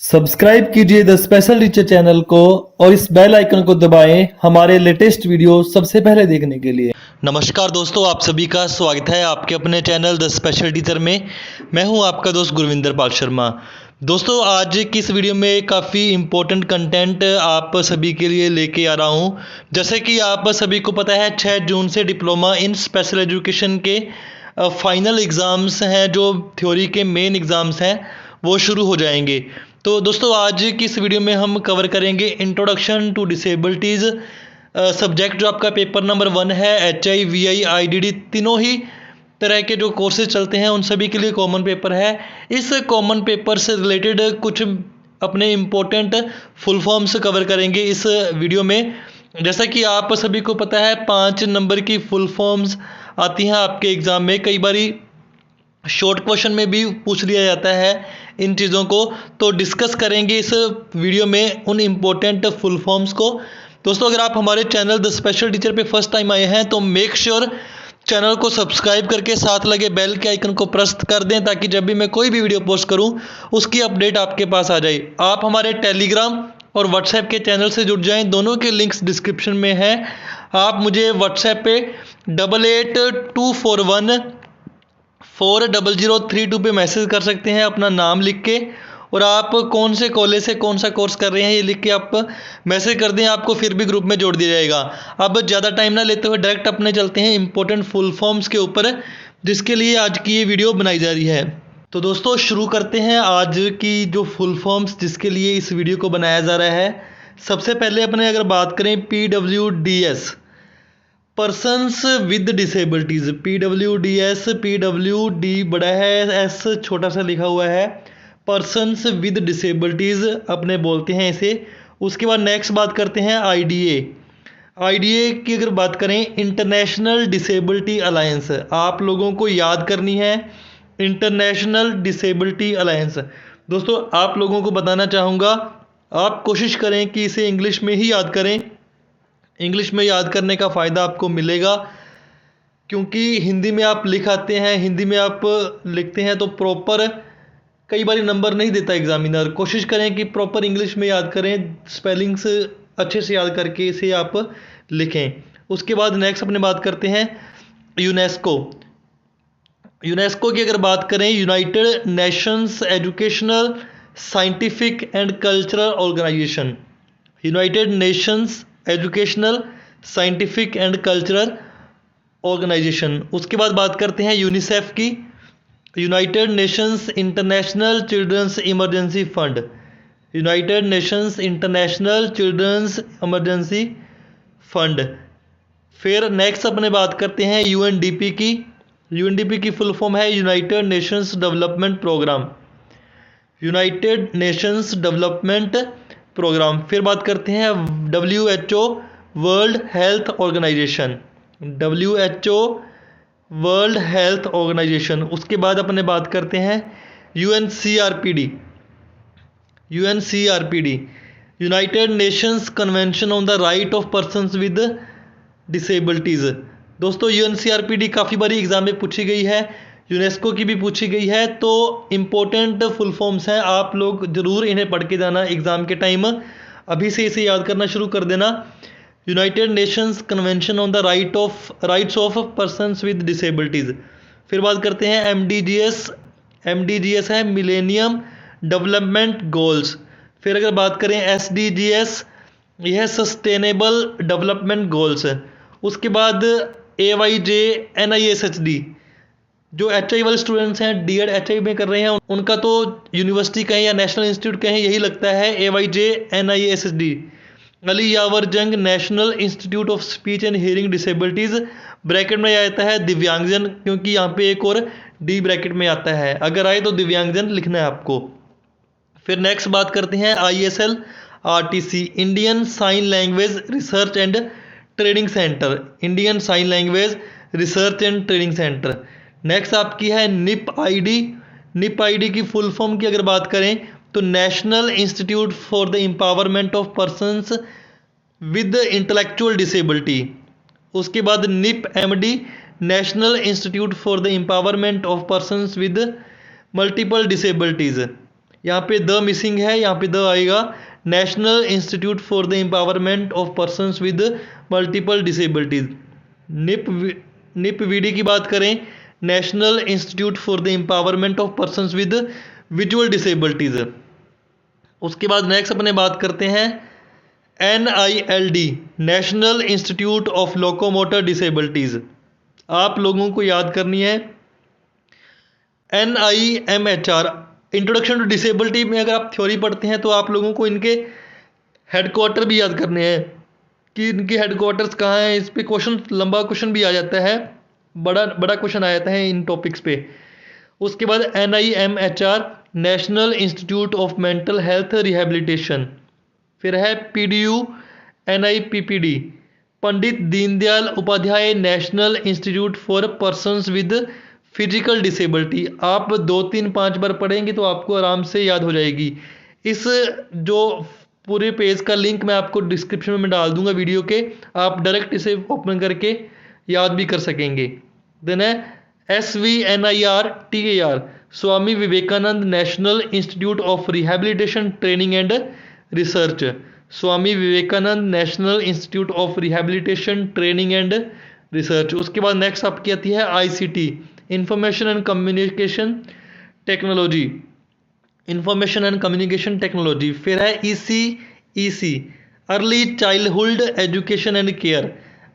Subscribe कीजिए the special teacher channel को और इस बेल आइकन को दबाएं हमारे लेटेस्ट वीडियो सबसे पहले देखने के लिए। नमस्कार दोस्तों, आप सभी का स्वागत है आपके अपने चैनल द स्पेशल टीचर में। मैं हूं आपका दोस्त गुरविंदर पाल शर्मा। दोस्तों, आज की इस वीडियो में काफ़ी इम्पोर्टेंट कंटेंट आप सभी के लिए लेके आ रहा हूं। जैसे कि आप सभी को पता है 6 जून से डिप्लोमा इन स्पेशल एजुकेशन के फाइनल एग्ज़ाम्स हैं, जो थ्योरी के मेन एग्ज़ाम्स हैं वो शुरू हो जाएंगे। तो दोस्तों, आज की इस वीडियो में हम कवर करेंगे इंट्रोडक्शन टू डिसेबिलिटीज़ सब्जेक्ट, जो आपका पेपर नंबर 1 है। HI, VI, IDD तीनों ही तरह के जो कोर्सेज चलते हैं उन सभी के लिए कॉमन पेपर है। इस कॉमन पेपर से रिलेटेड कुछ अपने इम्पोर्टेंट फुल फॉर्म्स कवर करेंगे इस वीडियो में। जैसा कि आप सभी को पता है 5 नंबर की फुल फॉर्म्स आती हैं आपके एग्ज़ाम में। कई बारी शॉर्ट क्वेश्चन में भी पूछ लिया जाता है इन चीज़ों को, तो डिस्कस करेंगे इस वीडियो में उन इम्पोर्टेंट फुल फॉर्म्स को। दोस्तों, अगर आप हमारे चैनल द स्पेशल टीचर पे फर्स्ट टाइम आए हैं तो मेक श्योर चैनल को सब्सक्राइब करके साथ लगे बेल के आइकन को प्रेस कर दें, ताकि जब भी मैं कोई भी वीडियो पोस्ट करूं उसकी अपडेट आपके पास आ जाए। आप हमारे टेलीग्राम और व्हाट्सएप के चैनल से जुड़ जाएं, दोनों के लिंक्स डिस्क्रिप्शन में हैं। आप मुझे व्हाट्सएप पे 8824140032 पे मैसेज कर सकते हैं अपना नाम लिख के, और आप कौन से कॉलेज से कौन सा कोर्स कर रहे हैं ये लिख के आप मैसेज कर दें, आपको फिर भी ग्रुप में जोड़ दिया जाएगा। अब ज़्यादा टाइम ना लेते हुए डायरेक्ट अपने चलते हैं इंपॉर्टेंट फुल फॉर्म्स के ऊपर, जिसके लिए आज की ये वीडियो बनाई जा रही है। तो दोस्तों, शुरू करते हैं आज की जो फुल फॉर्म्स जिसके लिए इस वीडियो को बनाया जा रहा है। सबसे पहले अपने अगर बात करें PWDS, persons with disabilities. PWDS, PWD बड़ा है, S छोटा सा लिखा हुआ है, पर्सनस विद डिसेबिलिटीज़ अपने बोलते हैं इसे। उसके बाद नेक्स्ट बात करते हैं IDA की अगर बात करें, इंटरनेशनल डिसेबिलिटी अलायंस। आप लोगों को याद करनी है इंटरनेशनल डिसेबिलिटी अलायंस। दोस्तों, आप लोगों को बताना चाहूँगा, आप कोशिश करें कि इसे इंग्लिश में ही याद करें। इंग्लिश में याद करने का फ़ायदा आपको मिलेगा, क्योंकि हिंदी में आप लिख आते हैं, हिंदी में आप लिखते हैं तो प्रॉपर कई बार नंबर नहीं देता एग्जामिनर। कोशिश करें कि प्रॉपर इंग्लिश में याद करें, स्पेलिंग्स अच्छे से याद करके इसे आप लिखें। उसके बाद नेक्स्ट अपने बात करते हैं यूनेस्को की अगर बात करें, united nations educational, scientific and cultural organization. United nations educational, scientific and cultural organization. उसके बाद बात करते हैं यूनिसेफ की, united nations international children's emergency fund. United nations international children's emergency fund. फिर नेक्स्ट अपने बात करते हैं UNDP की। UNDP की फुल फॉर्म है united nations development programme. United nations development programme. फिर बात करते हैं WHO, world health organization. WHO, world health organisation. उसके बाद अपने बात करते हैं UNCRPD, United Nations convention on the right of persons with disabilities. दोस्तों, UNCRPD काफ़ी बारी एग्जाम में पूछी गई है, यूनेस्को की भी पूछी गई है, तो इम्पोर्टेंट फुल फॉर्म्स हैं। आप लोग ज़रूर इन्हें पढ़ के जाना एग्ज़ाम के टाइम, अभी से इसे याद करना शुरू कर देना। United Nations convention on the rights of persons with disabilities. फिर बात करते हैं MDGS है मिलेनियम डेवलपमेंट गोल्स। फिर अगर बात करें SDGs, यह है सस्टेनेबल डेवलपमेंट गोल्स। उसके बाद AYJ NISHD, जो HI वाले स्टूडेंट्स हैं, DED HI में कर रहे हैं, उनका तो यूनिवर्सिटी कहें या नेशनल इंस्टीट्यूट कहें यही लगता है, AYJ NISHD, अली यावर जंग national institute of speech and hearing disabilities. Bracket में आता है दिव्यांगजन, क्योंकि यहाँ पे एक और D ब्रैकेट में आता है, अगर आए तो दिव्यांगजन लिखना है आपको। फिर नेक्स्ट बात करते हैं ISL RTC, Indian sign language research and training centre. Indian sign language research and training centre. Next आपकी है NIP ID की फुल फॉर्म की अगर बात करें तो national institute for the empowerment of persons with intellectual disability. उसके बाद NIP MD, national institute for the empowerment of persons with multiple disabilities. यहाँ पे द मिसिंग है, यहाँ पे द आएगा। National institute for the empowerment of persons with multiple disabilities. NIEPVD की बात करें, national institute for the empowerment of persons with visual disabilities. उसके बाद नेक्स्ट अपने बात करते हैं NILD, national institute of locomotor disabilities. आप लोगों को याद करनी है NIMHR, इंट्रोडक्शन टू डिसेबिलिटी में अगर आप थ्योरी पढ़ते हैं तो आप लोगों को इनके हेडक्वार्टर भी याद करने हैं कि इनके हेडक्वार्टर्स कहाँ हैं। इस पे क्वेश्चन, लंबा क्वेश्चन भी आ जाता है, बड़ा क्वेश्चन आ जाता है इन टॉपिक्स पे। उसके बाद NIMHR, national institute of mental health rehabilitation. फिर है PDU NIPPD, Pandit Deendayal Upadhyay national institute for persons with physical disability. आप 2, 3, 5 बार पढ़ेंगे तो आपको आराम से याद हो जाएगी। इस जो पूरे पेज का लिंक मैं आपको डिस्क्रिप्शन में डाल दूंगा वीडियो के, आप डायरेक्ट इसे ओपन करके याद भी कर सकेंगे। देन है SVNIR TAR, Swami Vivekananda national institute of rehabilitation training and research. Swami Vivekananda national institute of rehabilitation training and research. उसके बाद नेक्स्ट आपकी आती है ICT, information and communication technology, information and communication technology. फिर है EC, early childhood education and care,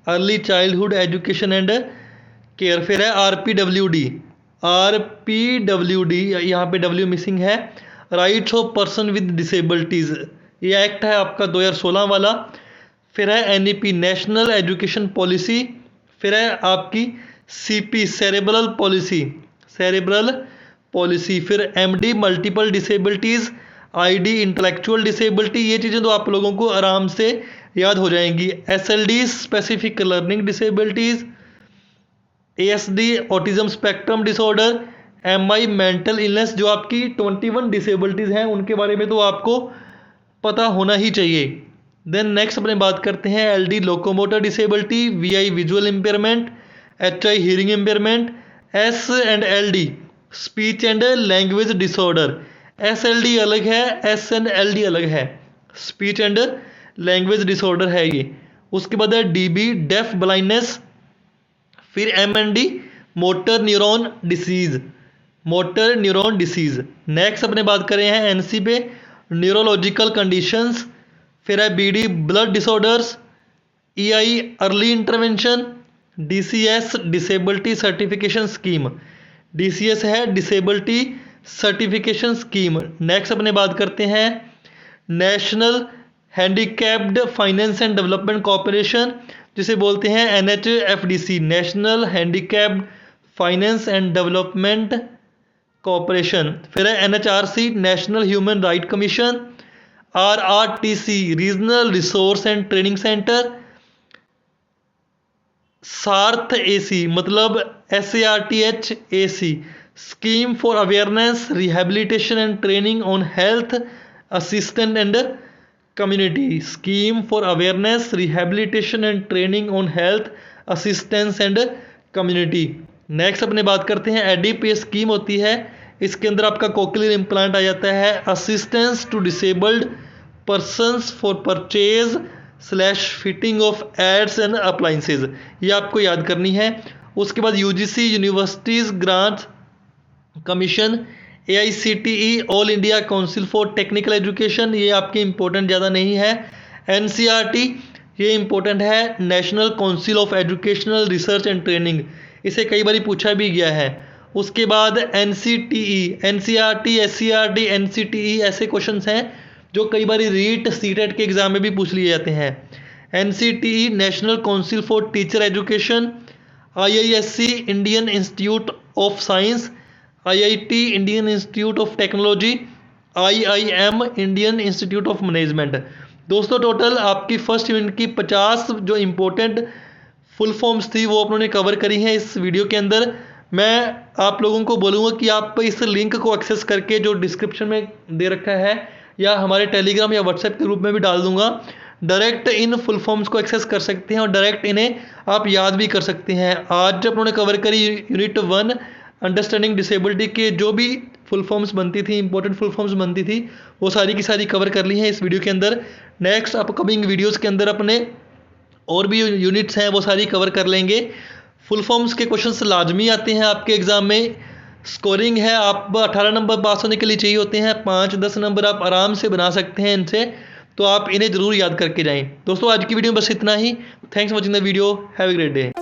early childhood education and care. फिर है RPWD, यहाँ पे W मिसिंग है, rights of person with disabilities. ये एक्ट है आपका 2016 वाला। फिर है NEP, नेशनल एजुकेशन पॉलिसी। फिर है आपकी CP, सेरेब्रल पॉलिसी। फिर MD, multiple disabilities. ID, intellectual disability. ये चीज़ें तो आप लोगों को आराम से याद हो जाएंगी। SLD, specific learning disabilities. ASD, autism spectrum disorder. MI, mental illness. जो आपकी 21 डिसेबिलिटीज़ हैं उनके बारे में तो आपको पता होना ही चाहिए। देन नेक्स्ट अपने बात करते हैं LD, locomotor disability. VI, visual impairment. HI, hearing impairment. S and LD, speech and language disorder. SLD अलग है, S एंड LD अलग है, स्पीच एंड लैंग्वेज डिसऑर्डर है ये। उसके बाद है DB, डेफ ब्लाइंडनेस। फिर MND, motor neuron disease. Next अपने बात करें हैं NC पे, न्यूरोलॉजिकल कंडीशंस। फिर है BD, blood disorders. EI, early intervention. DCS, disability certification scheme. DCS है डिसेबिलिटी सर्टिफिकेशन स्कीम। नेक्स्ट अपने बात करते हैं national handicapped finance and development corporation, जिसे बोलते हैं NHFDC, national handicapped finance and development corporation. फिर है NHRC, national human right commission. RRTC, regional resource and training centre. सार्थ AC, मतलब SARTH-AC, scheme for awareness, rehabilitation and training on health assistant and community. Scheme for awareness, rehabilitation and training on health assistance and community. Next अपने बात करते हैं ADP scheme होती है, इसके अंदर आपका कोक्लियर इम्प्लांट आ जाता है। Assistance to disabled persons for purchase / fitting of aids and appliances, ये आपको याद करनी है। उसके बाद UGC, universities grant commission. AICTE, all India council for technical education, ये आपकी इंपॉर्टेंट ज़्यादा नहीं है। NCERT, ये इंपॉर्टेंट है, national council of educational research and training, इसे कई बार पूछा भी गया है। उसके बाद NCTE, NCERT, SCERT, NCTE ऐसे क्वेश्चंस हैं जो कई बार रीट CTET के एग्जाम में भी पूछ लिए जाते हैं। NCTE, national council for teacher education. IISc, Indian institute of science. IIT, Indian institute of technology. IIM, Indian institute of management. दोस्तों टोटल आपकी फर्स्ट यूनिट की 50 जो इम्पोर्टेंट फुल फॉर्म्स थी वो अपनों ने कवर करी हैं इस वीडियो के अंदर। मैं आप लोगों को बोलूँगा कि आप इस लिंक को एक्सेस करके जो डिस्क्रिप्शन में दे रखा है या हमारे टेलीग्राम या व्हाट्सएप के ग्रुप में भी डाल दूंगा, डायरेक्ट इन फुल फॉर्म्स को एक्सेस कर सकते हैं और डायरेक्ट इन्हें आप याद भी कर सकते हैं। आज जब उन्होंने कवर करी यूनिट 1 अंडरस्टैंडिंग डिसेबिलिटी के जो भी फुल फॉर्म्स बनती थी, इंपॉर्टेंट फुल फॉर्म्स बनती थी, वो सारी की सारी कवर कर ली हैं इस वीडियो के अंदर। नेक्स्ट अपकमिंग वीडियोज़ के अंदर अपने और भी यूनिट्स हैं वो सारी कवर कर लेंगे। फुल फॉर्म्स के क्वेश्चंस लाजमी आते हैं आपके एग्ज़ाम में। स्कोरिंग है, आप 18 नंबर पास होने के लिए चाहिए होते हैं, 5-10 नंबर आप आराम से बना सकते हैं इनसे, तो आप इन्हें ज़रूर याद करके जाएं। दोस्तों आज की वीडियो में बस इतना ही। Thanks for watching the video, have a great day.